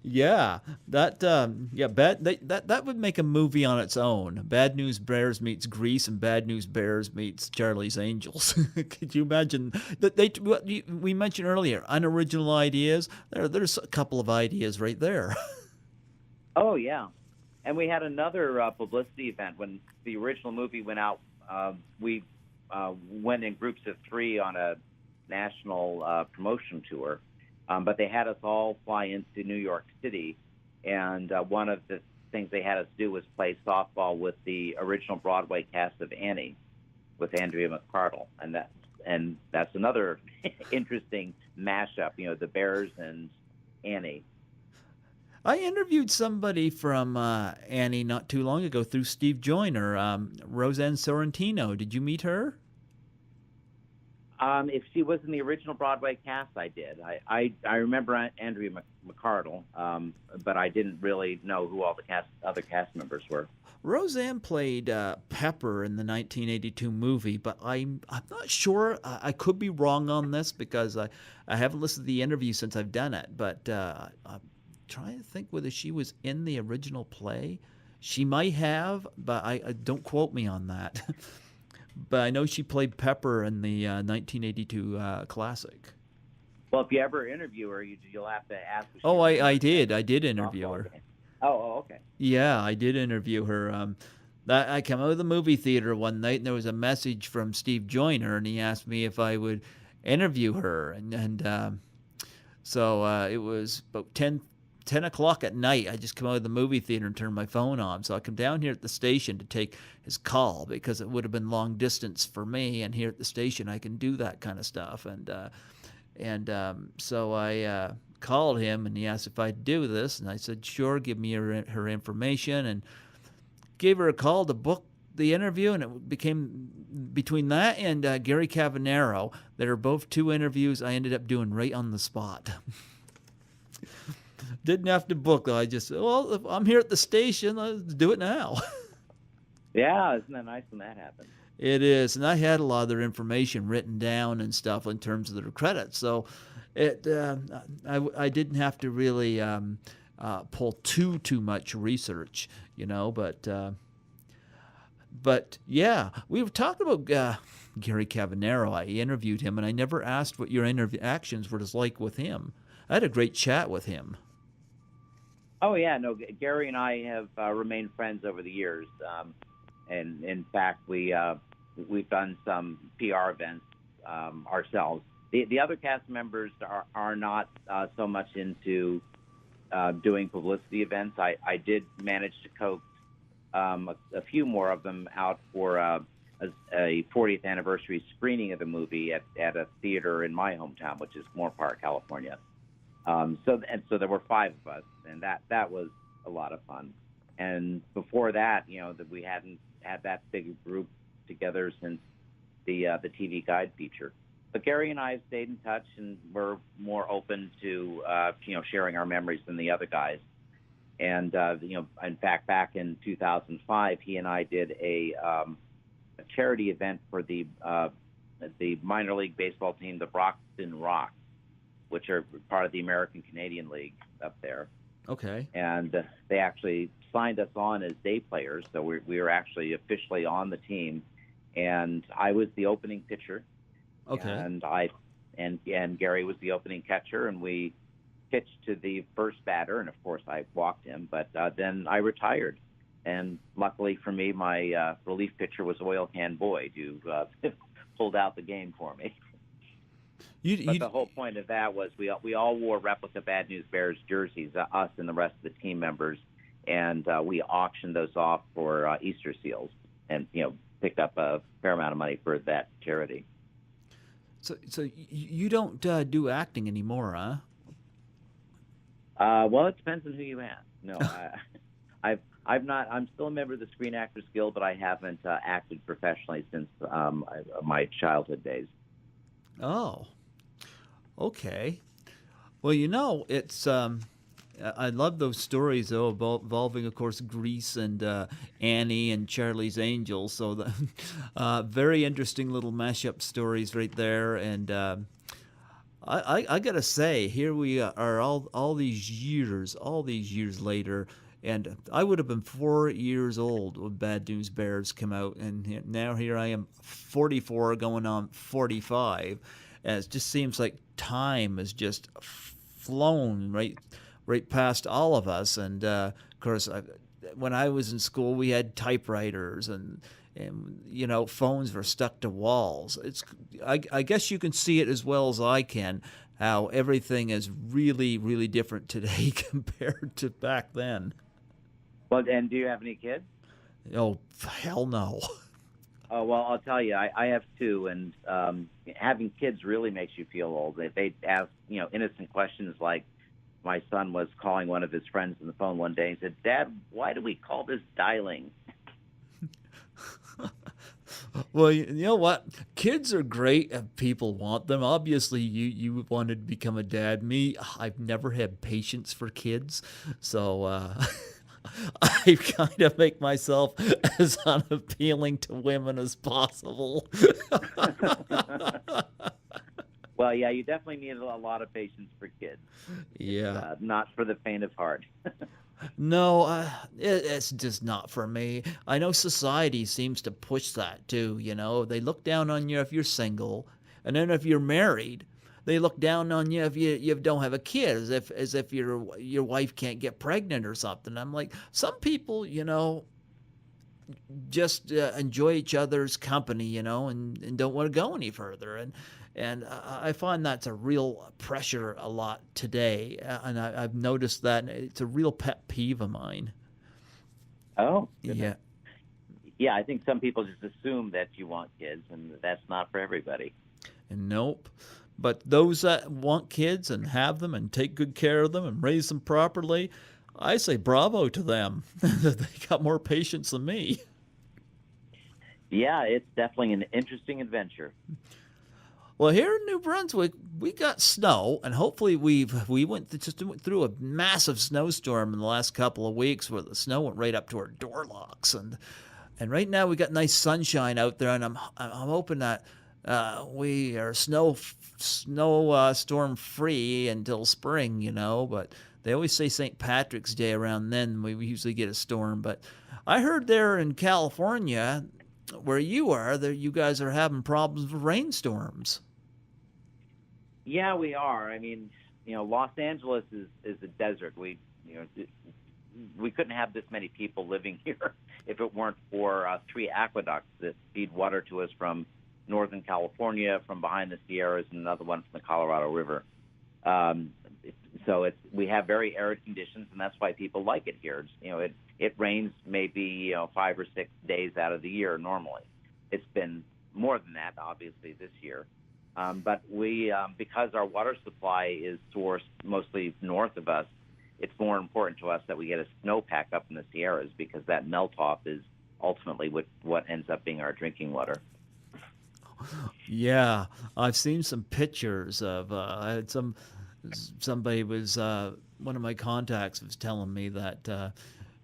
Yeah, that that would make a movie on its own. Bad News Bears meets Grease, and Bad News Bears meets Charlie's Angels. Could you imagine that we mentioned earlier unoriginal ideas? There's a couple of ideas right there. Oh yeah, and we had another publicity event when the original movie went out. We went in groups of 3 on a national promotion tour. But they had us all fly into New York City, and one of the things they had us do was play softball with the original Broadway cast of Annie, with Andrea McArdle, and that's another interesting mashup. The Bears and Annie. I interviewed somebody from Annie not too long ago through Steve Joyner, Roseanne Sorrentino. Did you meet her? If she was in the original Broadway cast, I did. I remember Andrea McArdle, but I didn't really know who all the other cast members were. Roseanne played Pepper in the 1982 movie, but I'm not sure. I could be wrong on this because I haven't listened to the interview since I've done it. But I'm trying to think whether she was in the original play. She might have, but I don't quote me on that. But I know she played Pepper in the 1982 classic. Well, if you ever interview her, you'll have to ask her. Oh, I did. I did interview her. Oh, okay. Yeah, I did interview her. I came out of the movie theater one night, and there was a message from Steve Joyner, and he asked me if I would interview her. And so it was about 10 o'clock at night. I just come out of the movie theater and turn my phone on. So I come down here at the station to take his call because it would have been long distance for me. And here at the station, I can do that kind of stuff. And so I called him, and he asked if I'd do this. And I said, sure, give me her information. And gave her a call to book the interview. And it became, between that and Gary Cavanero, that are both 2 interviews I ended up doing right on the spot. Didn't have to book, though. I just said, well, if I'm here at the station, let's do it now. Yeah, isn't that nice when that happens? It is, and I had a lot of their information written down and stuff in terms of their credits, so I didn't have to really pull too much research, But yeah, we were talking about Gary Cavanero. I interviewed him, and I never asked what your interactions were like with him. I had a great chat with him. Oh yeah, no, Gary and I have remained friends over the years, and in fact, we've done some PR events ourselves. The other cast members are not so much into doing publicity events. I did manage to coax a few more of them out for a 40th anniversary screening of the movie at a theater in my hometown, which is Moore Park, California. So there were 5 of us, and that was a lot of fun. And before that, that we hadn't had that big a group together since the TV Guide feature. But Gary and I have stayed in touch, and we're more open to sharing our memories than the other guys. And in fact, back in 2005, he and I did a charity event for the minor league baseball team, the Paxton Rocks, which are part of the American Canadian League up there. Okay. And they actually signed us on as day players, so we were actually officially on the team. And I was the opening pitcher. Okay. And Gary was the opening catcher, and we pitched to the first batter, and of course I walked him. But then I retired, and luckily for me, my relief pitcher was Oil Can Boyd, who pulled out the game for me. But the whole point of that was we all wore replica Bad News Bears jerseys, us and the rest of the team members, and we auctioned those off for Easter seals, and picked up a fair amount of money for that charity. So you don't do acting anymore, huh? Well, it depends on who you ask. No, I'm not. I'm still a member of the Screen Actors Guild, but I haven't acted professionally since my childhood days. Oh, okay. Well, it's I love those stories though involving, of course, Grease and Annie and Charlie's Angels. So the very interesting little mashup stories right there. And I gotta say, here we are all these years later, and I would have been 4 years old when Bad News Bears came out, and now here I am, 44, going on 45, and it just seems like time has just flown right past all of us. And of course, when I was in school, we had typewriters, and phones were stuck to walls. I guess you can see it as well as I can, how everything is really, really different today compared to back then. Well, and do you have any kids? Oh, hell no. Oh, well, I'll tell you, I have 2, and having kids really makes you feel old. They ask, innocent questions like, my son was calling one of his friends on the phone one day and said, "Dad, why do we call this dialing?" Well, you know what? Kids are great if people want them. Obviously, you wanted to become a dad. Me, I've never had patience for kids, so I kind of make myself as unappealing to women as possible. Well, yeah, you definitely need a lot of patience for kids. Yeah. It's, not for the faint of heart. No, it's just not for me. I know society seems to push that too, They look down on you if you're single, and then if you're married, they look down on you if you don't have a kid, as if your wife can't get pregnant or something. I'm like, some people, just enjoy each other's company, and don't want to go any further. And I find that's a real pressure a lot today, and I've noticed that, and it's a real pet peeve of mine. Oh, yeah. Yeah, I think some people just assume that you want kids, and that's not for everybody. And nope. But those that want kids and have them and take good care of them and raise them properly, I say bravo to them. They got more patience than me. Yeah, it's definitely an interesting adventure. Well, here in New Brunswick, we got snow, and hopefully we went through a massive snowstorm in the last couple of weeks, where the snow went right up to our door locks, and right now we got nice sunshine out there, and I'm hoping that we are snow storm free until spring, But they always say St. Patrick's Day around then we usually get a storm. But I heard there in California, where you are, that you guys are having problems with rainstorms. Yeah, we are. I mean, Los Angeles is a desert. We couldn't have this many people living here if it weren't for 3 aqueducts that feed water to us from Northern California, from behind the Sierras, and another one from the Colorado River. So we have very arid conditions, and that's why people like it here. It rains maybe 5 or 6 days out of the year normally. It's been more than that, obviously, this year. But we, because our water supply is sourced mostly north of us, it's more important to us that we get a snowpack up in the Sierras, because that melt-off is ultimately what ends up being our drinking water. Yeah, I've seen some pictures of. I had somebody was one of my contacts was telling me that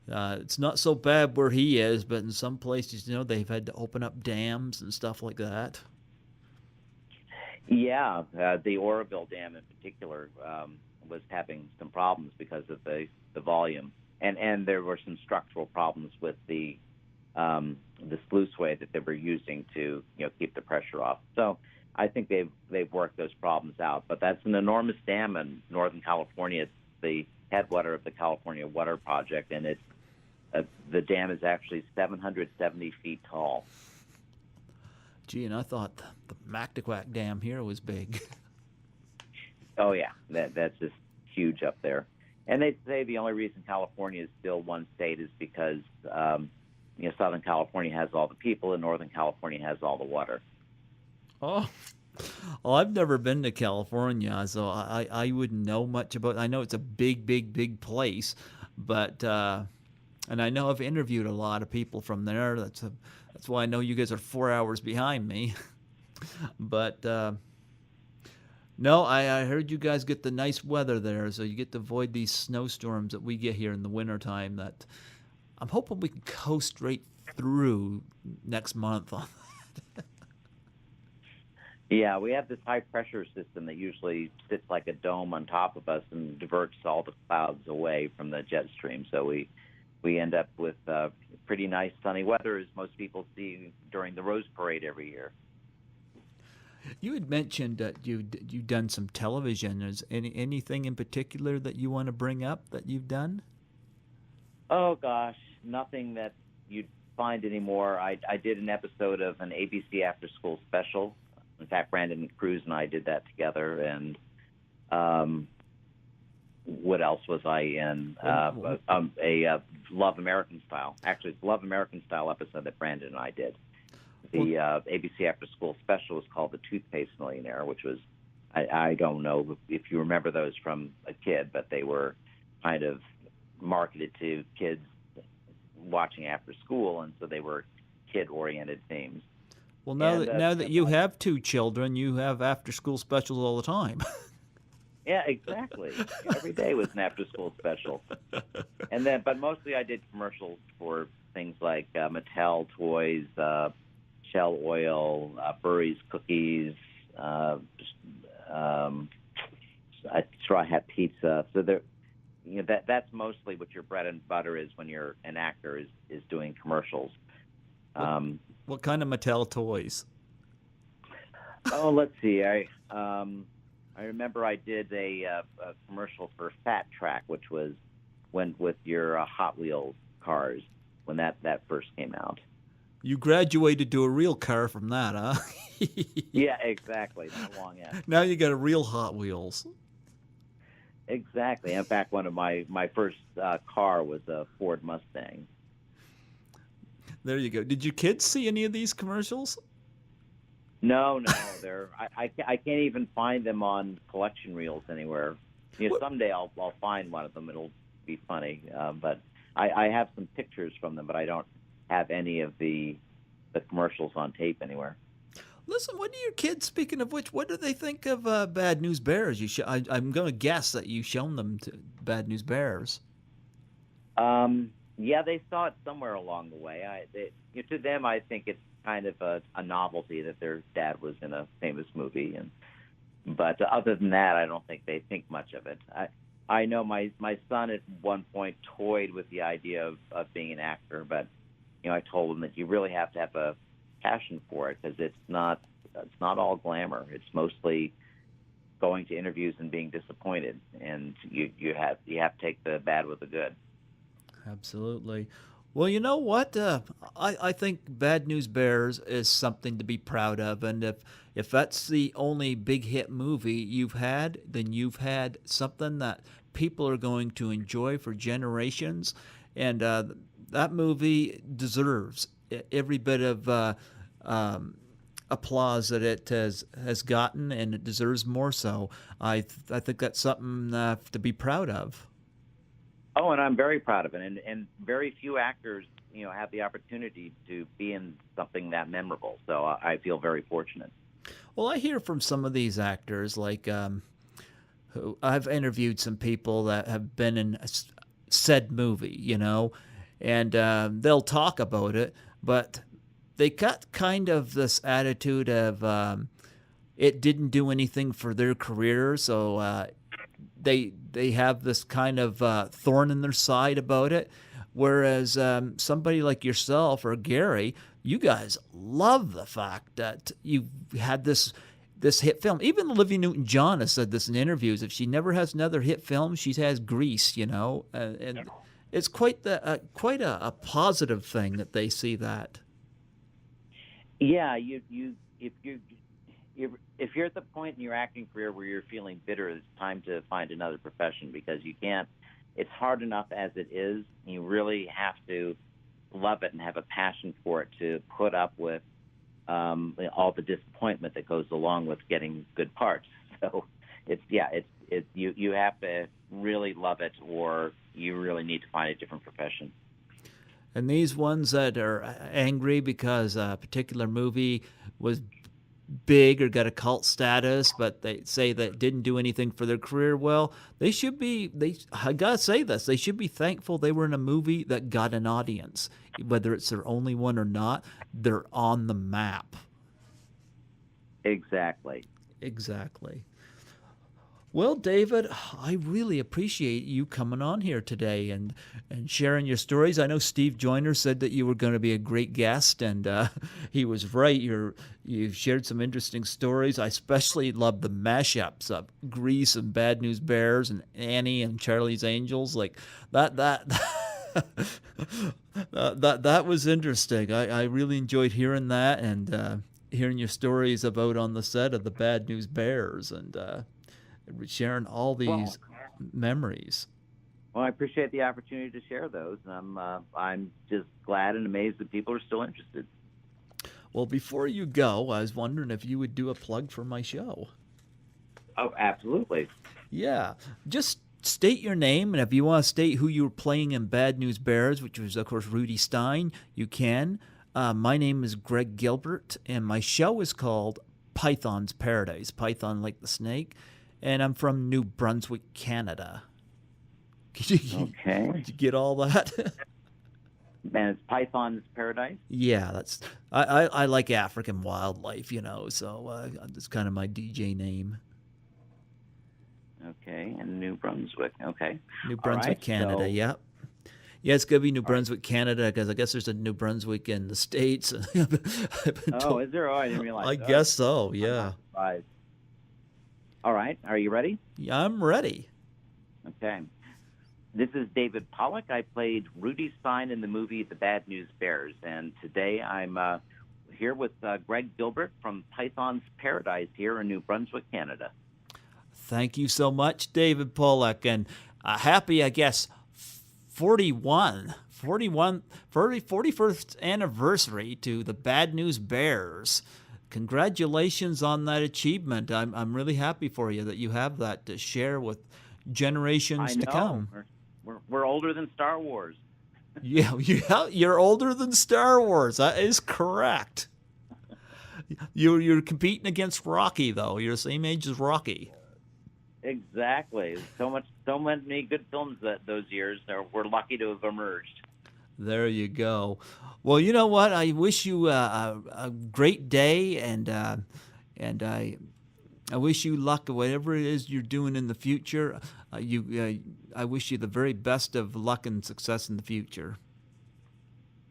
it's not so bad where he is, but in some places, they've had to open up dams and stuff like that. Yeah, the Oroville Dam in particular was having some problems because of the volume, and there were some structural problems with the sluiceway that they were using to keep the pressure off. So I think they've worked those problems out. But that's an enormous dam in Northern California. It's the headwater of the California Water Project, and the dam is actually 770 feet tall. Gee, and I thought the Mactaquac Dam here was big. Oh yeah, that's just huge up there. And they say the only reason California is still one state is because Southern California has all the people and Northern California has all the water. Oh, well, I've never been to California, so I wouldn't know much about it. I know it's a big, big, big place, but and I know I've interviewed a lot of people from there. That's why I know you guys are 4 hours behind me. But no, I heard you guys get the nice weather there, so you get to avoid these snowstorms that we get here in the wintertime. That I'm hoping we can coast right through next month on that. Yeah, we have this high pressure system that usually sits like a dome on top of us and diverts all the clouds away from the jet stream. So we end up with pretty nice sunny weather, as most people see during the Rose Parade every year. You had mentioned that you've done some television. Is anything in particular that you want to bring up that you've done? Oh gosh, nothing that you'd find anymore. I did an episode of an ABC after school special. In fact, Brandon Cruz and I did that together. And what else was I in? A Love American Style. Actually, it's a Love American Style episode that Brandon and I did. The ABC After School special was called The Toothpaste Millionaire, which was, I don't know if you remember those from a kid, but they were kind of marketed to kids watching after school, and so they were kid-oriented themes. Well, now that you have two children, you have after-school specials all the time. Yeah, exactly. Every day was an after-school special. But mostly I did commercials for things like Mattel toys, Shell Oil, Burry's cookies, Straw Hat Pizza. So that's mostly what your bread and butter is when you're an actor, is doing commercials. What kind of Mattel toys? Oh, let's see. I remember I did a commercial for Fat Track, which went with your Hot Wheels cars when that first came out. You graduated to a real car from that, huh? Yeah, exactly. Not long after. Now you got a real Hot Wheels. Exactly. In fact, one of my first car was a Ford Mustang. There you go. Did your kids see any of these commercials? No. I can't even find them on collection reels anywhere. Someday I'll find one of them. It'll be funny. But I have some pictures from them, but I don't have any of the commercials on tape anywhere. Listen, what do your kids, speaking of which, what do they think of Bad News Bears? I'm going to guess that you've shown them to Bad News Bears. Yeah, they saw it somewhere along the way. To them, I think it's kind of a novelty that their dad was in a famous movie, but other than that, I don't think they think much of it. I know my son at one point toyed with the idea of being an actor, but I told him that you really have to have a passion for it, because it's not all glamour. It's mostly going to interviews and being disappointed, and you have to take the bad with the good. Absolutely. Well, you know what? I think Bad News Bears is something to be proud of, and if that's the only big hit movie you've had, then you've had something that people are going to enjoy for generations, and that movie deserves every bit of um, applause that it has gotten, and it deserves more. So I think that's something to be proud of. Oh, and I'm very proud of it. And very few actors, have the opportunity to be in something that memorable. So I feel very fortunate. Well, I hear from some of these actors, like who I've interviewed some people that have been in said movie, and they'll talk about it, but they got kind of this attitude of it didn't do anything for their career, so they have this kind of thorn in their side about it. Whereas somebody like yourself or Gary, you guys love the fact that you had this hit film. Even Olivia Newton-John has said this in interviews. If she never has another hit film, she has Grease, and it's quite a positive thing that they see that. Yeah, if you're at the point in your acting career where you're feeling bitter, it's time to find another profession, because you can't. It's hard enough as it is. You really have to love it and have a passion for it to put up with all the disappointment that goes along with getting good parts. So you have to really love it, or you really need to find a different profession. And these ones that are angry because a particular movie was big or got a cult status, but they say that it didn't do anything for their career, well, they should be, I gotta say this, they should be thankful they were in a movie that got an audience. Whether it's their only one or not, they're on the map. Exactly. Exactly. Well, David, I really appreciate you coming on here today and sharing your stories. I know Steve Joyner said that you were going to be a great guest, and he was right. You've shared some interesting stories. I especially love the mashups of Grease and Bad News Bears and Annie and Charlie's Angels. Like that that was interesting. I really enjoyed hearing that, and hearing your stories about on the set of the Bad News Bears, and sharing all these memories. Well, I appreciate the opportunity to share those. I'm just glad and amazed that people are still interested. Well, before you go, I was wondering if you would do a plug for my show. Oh, absolutely. Yeah, just state your name, and if you want to state who you were playing in Bad News Bears, which was, of course, Rudy Stein, you can. My name is Greg Gilbert, and my show is called Python's Paradise, Python like the snake, and I'm from New Brunswick, Canada. Okay. Did you get all that? And it's Python's Paradise? Yeah, I like African wildlife, so it's kind of my DJ name. Okay, and New Brunswick. Okay. New Brunswick, right, Canada, so, yeah. Yeah, it's going to be New Brunswick, Canada, because I guess there's a New Brunswick in the States. Is there? Oh, I didn't realize I that. guess so, yeah. All right, are you ready? Yeah, I'm ready. Okay. This is David Pollock. I played Rudy Stein in the movie The Bad News Bears, and today I'm here with Greg Gilbert from Python's Paradise here in New Brunswick, Canada. Thank you so much, David Pollock, and happy, I guess, 41st anniversary to the Bad News Bears. Congratulations on that achievement. I'm really happy for you that you have that to share with generations to come. We're older than Star Wars. Yeah, you're older than Star Wars. That is correct. You're competing against Rocky, though. You're the same age as Rocky. Exactly. So many good films those years. We're lucky to have emerged. There you go. Well, you know what? I wish you a great day, and I wish you luck whatever it is you're doing in the future. I wish you the very best of luck and success in the future.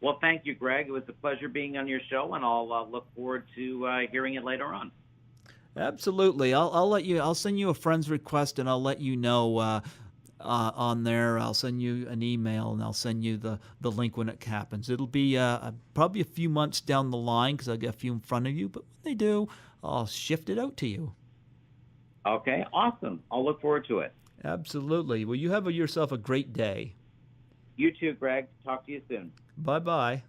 Well, thank you, Greg. It was a pleasure being on your show, and I'll look forward to hearing it later on. Absolutely. I'll let you. I'll send you a friend's request, and I'll let you know on there. I'll send you an email, and I'll send you the link when it happens. It'll be probably a few months down the line because I'll get a few in front of you. But when they do, I'll shift it out to you. Okay, awesome. I'll look forward to it. Absolutely. Well, you have yourself a great day. You too, Greg. Talk to you soon. Bye-bye.